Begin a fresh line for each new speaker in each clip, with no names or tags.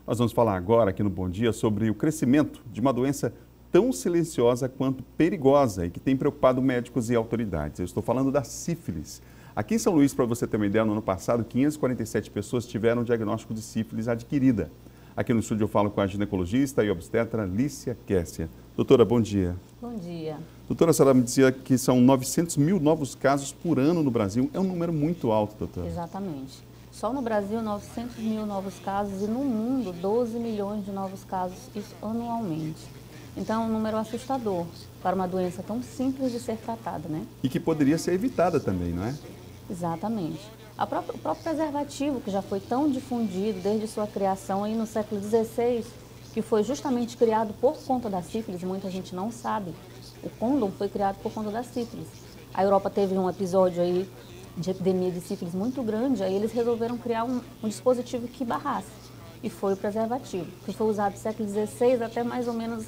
Nós vamos falar agora aqui no Bom Dia sobre o crescimento de uma doença tão silenciosa quanto perigosa e que tem preocupado médicos e autoridades. Eu estou falando da sífilis. Aqui em São Luís, para você ter uma ideia, no ano passado, 547 pessoas tiveram o diagnóstico de sífilis adquirida. Aqui no estúdio eu falo com a ginecologista e obstetra Lícia Kessia. Doutora, bom dia.
Bom dia.
Doutora, a senhora me dizia que são 900 mil novos casos por ano no Brasil. É um número muito alto, doutora.
Exatamente. Só no Brasil, 900 mil novos casos e no mundo, 12 milhões de novos casos, isso anualmente. Então, é um número assustador para uma doença tão simples de ser tratada, né?
E que poderia ser evitada também, não é?
Exatamente. O próprio preservativo, que já foi tão difundido desde sua criação aí no século XVI, que foi justamente criado por conta da sífilis, muita gente não sabe. O condom foi criado por conta da sífilis. A Europa teve um episódio aí de epidemia de sífilis muito grande, aí eles resolveram criar um dispositivo que barrasse. E foi o preservativo, que foi usado do século XVI até mais ou menos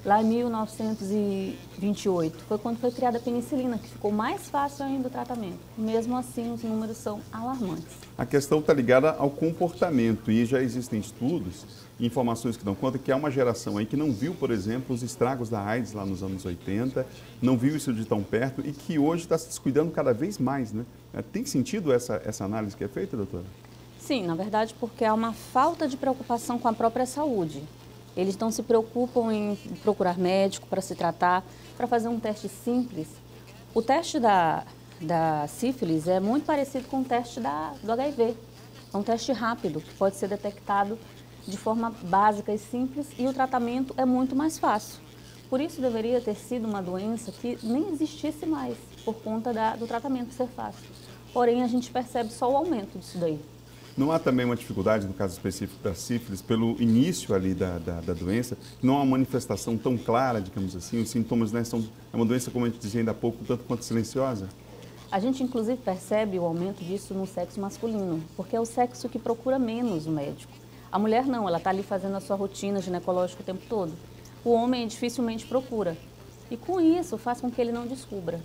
lá em 1928. Foi quando foi criada a penicilina, que ficou mais fácil ainda o tratamento. Mesmo assim, os números são alarmantes.
A questão está ligada ao comportamento e já existem estudos e informações que dão conta que há uma geração aí que não viu, por exemplo, os estragos da AIDS lá nos anos 80, não viu isso de tão perto e que hoje está se descuidando cada vez mais, né? Tem sentido essa análise que é feita, doutora?
Sim, na verdade, porque há uma falta de preocupação com a própria saúde. Eles não se preocupam em procurar médico para se tratar, para fazer um teste simples. O teste da sífilis é muito parecido com o teste do HIV. É um teste rápido, que pode ser detectado de forma básica e simples e o tratamento é muito mais fácil. Por isso deveria ter sido uma doença que nem existisse mais, por conta do tratamento ser fácil. Porém, a gente percebe só o aumento disso daí.
Não há também uma dificuldade, no caso específico da sífilis, pelo início ali da doença, não há uma manifestação tão clara, digamos assim, os sintomas, né, é uma doença, como a gente dizia ainda há pouco, tanto quanto silenciosa?
A gente, inclusive, percebe o aumento disso no sexo masculino, porque é o sexo que procura menos o médico. A mulher não, ela está ali fazendo a sua rotina ginecológica o tempo todo. O homem dificilmente procura. E com isso, faz com que ele não descubra.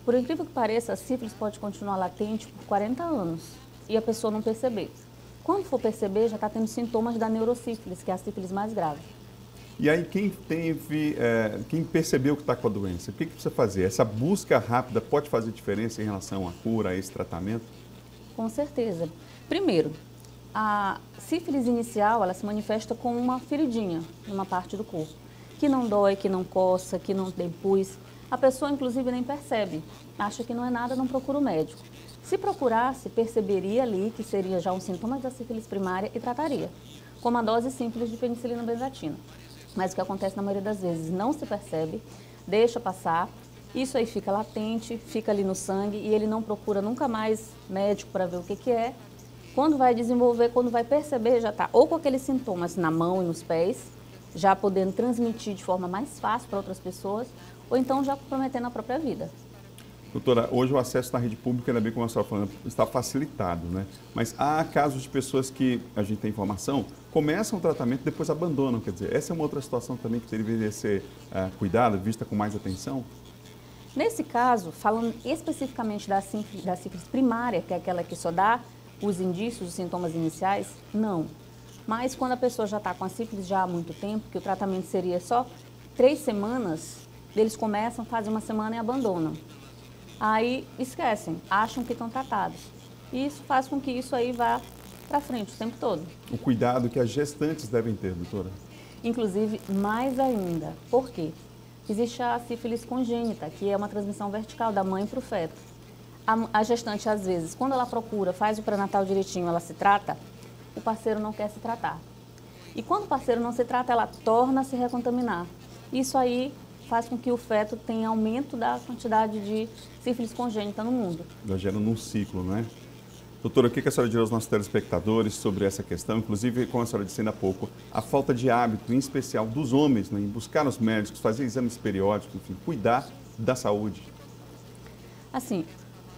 Por incrível que pareça, a sífilis pode continuar latente por 40 anos e a pessoa não perceber. Quando for perceber, já está tendo sintomas da neurosífilis, que é a sífilis mais grave.
E aí, quem percebeu que está com a doença, o que precisa fazer? Essa busca rápida pode fazer diferença em relação à cura, a esse tratamento?
Com certeza. Primeiro, a sífilis inicial, ela se manifesta com uma feridinha numa parte do corpo, que não dói, que não coça, que não tem pus. A pessoa, inclusive, nem percebe, acha que não é nada, não procura o médico. Se procurasse, perceberia ali que seria já um sintoma da sífilis primária e trataria, com uma dose simples de penicilina benzatina. Mas o que acontece na maioria das vezes, não se percebe, deixa passar, isso aí fica latente, fica ali no sangue e ele não procura nunca mais médico para ver o que é. Quando vai desenvolver, quando vai perceber, já está ou com aqueles sintomas na mão e nos pés, já podendo transmitir de forma mais fácil para outras pessoas, ou então já comprometendo a própria vida.
Doutora, hoje o acesso na rede pública, ainda bem como a senhora falando, está facilitado, né? Mas há casos de pessoas que, a gente tem informação, começam o tratamento e depois abandonam, quer dizer, essa é uma outra situação também que deveria ser cuidada, vista com mais atenção?
Nesse caso, falando especificamente da sífilis primária, que é aquela que só dá os indícios, os sintomas iniciais, não. Mas quando a pessoa já está com a sífilis já há muito tempo, que o tratamento seria só 3 semanas, eles começam, fazem uma semana e abandonam. Aí esquecem, acham que estão tratados. E isso faz com que isso aí vá para frente o tempo todo.
O cuidado que as gestantes devem ter, doutora?
Inclusive, mais ainda. Por quê? Existe a sífilis congênita, que é uma transmissão vertical da mãe para o feto. A gestante, às vezes, quando ela procura, faz o pré-natal direitinho, ela se trata, o parceiro não quer se tratar. E quando o parceiro não se trata, ela torna a se recontaminar. Isso aí faz com que o feto tenha aumento da quantidade de sífilis congênita no mundo.
Já gera num ciclo, né? Doutora, o que a senhora diz aos nossos telespectadores sobre essa questão? Inclusive, como a senhora disse ainda há pouco, a falta de hábito, em especial dos homens, né, em buscar os médicos, fazer exames periódicos, enfim, cuidar da saúde.
Assim,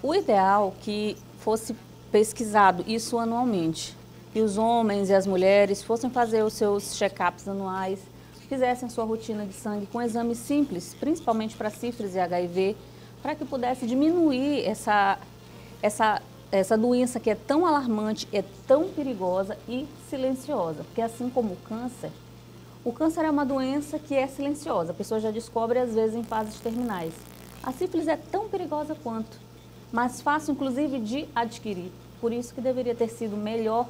o ideal que fosse pesquisado isso anualmente, que os homens e as mulheres fossem fazer os seus check-ups anuais, fizessem sua rotina de sangue com exames simples, principalmente para sífilis e HIV, para que pudesse diminuir essa essa doença que é tão alarmante, é tão perigosa e silenciosa. Porque assim como o câncer é uma doença que é silenciosa, a pessoa já descobre às vezes em fases terminais. A sífilis é tão perigosa quanto, mais fácil inclusive de adquirir. Por isso que deveria ter sido melhor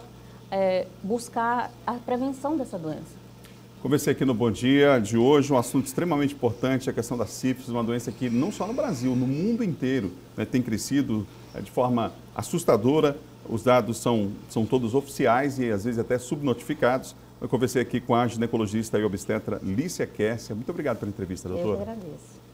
buscar a prevenção dessa doença.
Conversei aqui no Bom Dia de hoje, um assunto extremamente importante, a questão da sífilis, uma doença que não só no Brasil, no mundo inteiro, né, tem crescido de forma assustadora. Os dados são todos oficiais e às vezes até subnotificados. Eu conversei aqui com a ginecologista e obstetra Lícia Quercia. Muito obrigado pela entrevista, doutora.
Eu que agradeço.